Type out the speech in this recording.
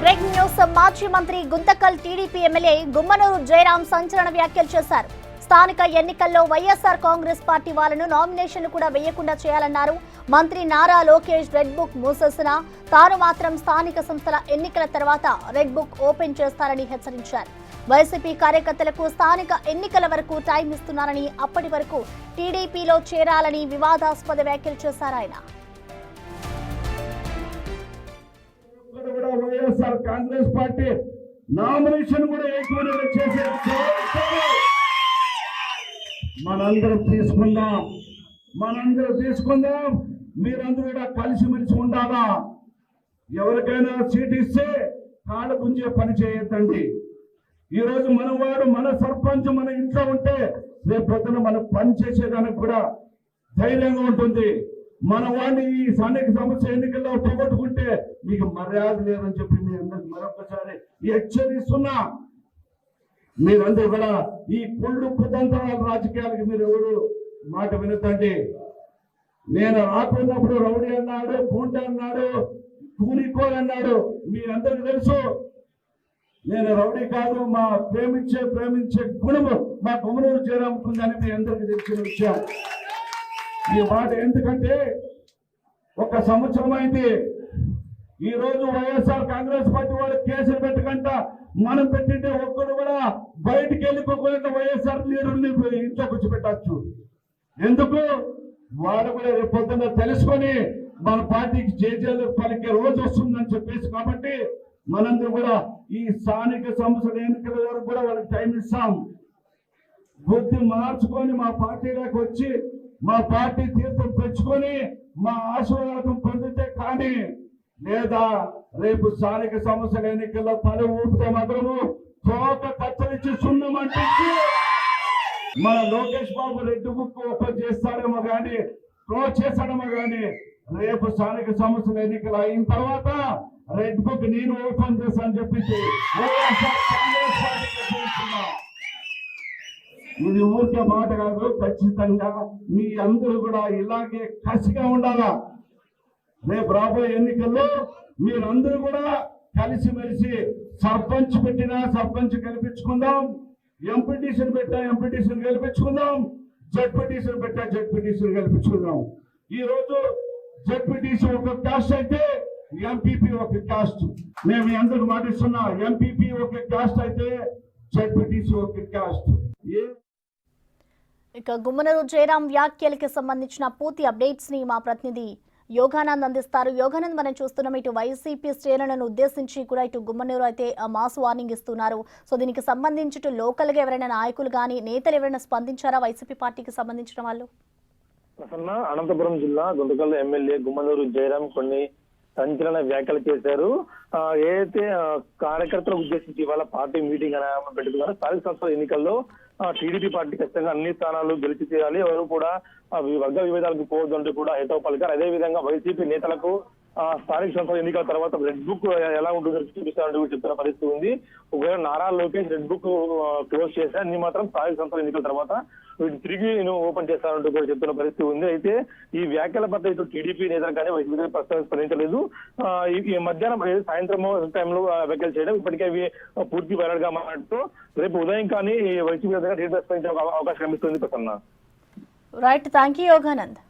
Breaking news మాజీ మంత్రి Guntakal TDP MLA Gummanuru Jayaram సంచలన వ్యాఖ్యలు చేశారు. స్థానిక ఎన్నికల్లో వైఎస్ఆర్ కాంగ్రెస్ పార్టీ వాళ్ళను నామినేషన్లు కూడా వేయకుండా చేయాలన్నారు. మంత్రి నారా లోకేష్ రెడ్ బుక్ మూసేసినా తాను మాత్రం స్థానిక సంస్థల ఎన్నికల తర్వాత రెడ్ బుక్ ఓపెన్ చేస్తారని హెచ్చరించారు. వైసీపీ కార్యకర్తలకు స్థానిక ఎన్నికల వరకు టైం ఇస్తున్నారని, అప్పటి వరకు టీడీపీలో చేరాలని వివాదాస్పద వ్యాఖ్యలు చేశారు ఆయన. వైఎస్ఆర్ కాంగ్రెస్ పార్టీ నామినేషన్ కూడా ఎక్కువ చేసే మనందరం తీసుకుందాం. మీరందరూ కూడా కలిసిమెలిసి ఉండాలా. ఎవరికైనా సీట్ ఇస్తే కాళ్ళ గుంజే పని చేయొద్దండి. ఈ రోజు మనవాడు మన సర్పంచ్ మన ఇంట్లో ఉంటే రేపు పొద్దున మనం పని చేసేదానికి కూడా ధైర్యంగా ఉంటుంది. మన వాడిని ఈ స్థానిక సమస్య ఎన్నికల్లో పోగొట్టుకుంటే మీకు మర్యాద లేదని చెప్పి మీ అందరికి మరొకసారి హెచ్చరిస్తున్నా. మీరందరూ కూడా ఈ కుళ్ళు కుతంత్రాల రాజకీయాలకి మీరు ఎవరు మాట వినొద్దండి. నేను రాకున్నప్పుడు రౌడీ అన్నాడు, పూంట అన్నాడు, కూలికోలు అన్నాడు. మీ అందరికి తెలుసు నేను రౌడీ కాదు. మా ప్రేమించే గుణము మా గుమ్మనూరు జయరాంకుందని మీ అందరికి తెలిసిన విషయం. ఈ మాట ఎందుకంటే 1 సంవత్సరం అయింది. ఈ రోజు వైఎస్ఆర్ కాంగ్రెస్ పార్టీ వాళ్ళు కేసులు పెట్టకంట మనం పెట్టింటే ఒక్కడు కూడా బయటికి వెళ్ళిపోకుండా వైఎస్ఆర్ లీడర్ని ఇంట్లో కూర్చోబెట్టచ్చు. ఎందుకు? వాడు కూడా రేపు పొద్దున్న తెలుసుకొని మన పార్టీకి జేజేలు పలికే రోజు వస్తుందని చెప్పేసి, కాబట్టి మనందరూ కూడా ఈ స్థానిక సంస్థల ఎన్నికల వరకు కూడా వాళ్ళకి టైం ఇస్తాం. బుద్ధి మార్చుకొని మా పార్టీలోకి వచ్చి మా పార్టీ తీర్థం తెచ్చుకొని మా ఆశీర్వాదం పొందితే కానీ, లేదా రేపు స్థానిక సమస్యల ఎన్నికల్లో తల ఊపితే మాత్రము తోక కత్తరించి సున్నమంటే మన Lokesh Babu red book open చేస్తాడేమో కానీ, క్లోజ్ చేస్తాడేమో కానీ, రేపు స్థానిక సమస్యల ఎన్నికలు అయిన తర్వాత రెడ్ బుక్ నేను ఓపెన్ చేస్తానని చెప్పించి ఇది ఊరికే మాట కాదు. ఖచ్చితంగా మీ అందరూ కూడా ఇలాగే కసిగా ఉండాలా. రేపు రాబోయే ఎన్నికల్లో మీరందరూ కూడా కలిసిమెలిసి సర్పంచ్ పెట్టినా సర్పంచ్ గెలిపించుకుందాం, ఎంపీటీసీని పెట్టా ఎంపీటీసీని గెలిపించుకుందాం, జడ్పీటీసీని పెట్టా జడ్పీటీసీని గెలిపించుకుందాం. ఈ రోజు జడ్పీటీసీ ఒక క్యాస్ట్ అయితే ఎంపీపీ ఒక క్యాస్ట్. మేము అందరికి మాటిస్తున్నా, ఎంపీపీ ఒక క్యాస్ట్ అయితే జడ్పీటీసీ ఒక క్యాస్ట్. ఇక గుమ్మనూరు జయరాం వ్యాఖ్యలకి సంబంధించిన పూర్తి అప్డేట్స్ ని మా ప్రతినిధి యోగానంద్ అందిస్తారు. యోగానంద్, మనం చూస్తున్నాం ఇటు వైసీపీ శ్రేణులను ఉద్దేశించి కూడా ఇటు గుమ్మనూరు అయితే మాస్ వార్నింగ్ ఇస్తున్నారు. సో దీనికి సంబంధించి ఇటు లోకల్ గా ఎవరైనా నాయకులు కానీ నేతలు ఎవరైనా స్పందించారా వైసీపీ పార్టీకి సంబంధించిన వాళ్ళు? ప్రసన్న, అనంతపురం జిల్లా గుంతకల్ ఎమ్మెల్యే గుమ్మనూరు జయరాం కొన్ని సంచలన వ్యాఖ్యలు చేశారు. ఏదైతే కార్యకర్తలకు ఉద్దేశించి ఇవాళ పార్టీ మీటింగ్ అని పెట్టుకున్నారో, స్థానిక సంస్థల ఎన్నికల్లో టీడీపీ పార్టీ ఖచ్చితంగా అన్ని స్థానాలు గెలిచి తీరాలి, ఎవరు కూడా వర్గ విభేదాలకు పోవద్దంటూ కూడా హితవు పలికారు. అదే విధంగా వైసీపీ నేతలకు స్థానిక సంస్థల ఎన్నికల తర్వాత రెడ్ బుక్ ఎలా ఉంటుందో చూపిస్తారంటూ కూడా చెప్తున్న పరిస్థితి ఉంది. ఒకవేళ Nara Lokesh red book close చేస్తే అన్ని మాత్రం స్థానిక సంస్థల ఎన్నికల తర్వాత వీటిని తిరిగి ఓపెన్ చేస్తారంటూ కూడా చెప్తున్న పరిస్థితి ఉంది. అయితే ఈ వ్యాఖ్యల పట్ల ఇటు టీడీపీ నేతలు కానీ వైసీపీ ప్రస్తుతం స్పందించలేదు. ఈ మధ్యాహ్నం సాయంత్రం టైంలో వ్యాఖ్యలు చేయడం ఇప్పటికే అవి పూర్తి వైరల్ గా మాట్లాడుతూ రేపు ఉదయం కానీ వైసీపీ నేతగా టీడీపీ స్పందించే అవకాశం కనిపిస్తుంది. Prasanna, right, thank you Yoganand.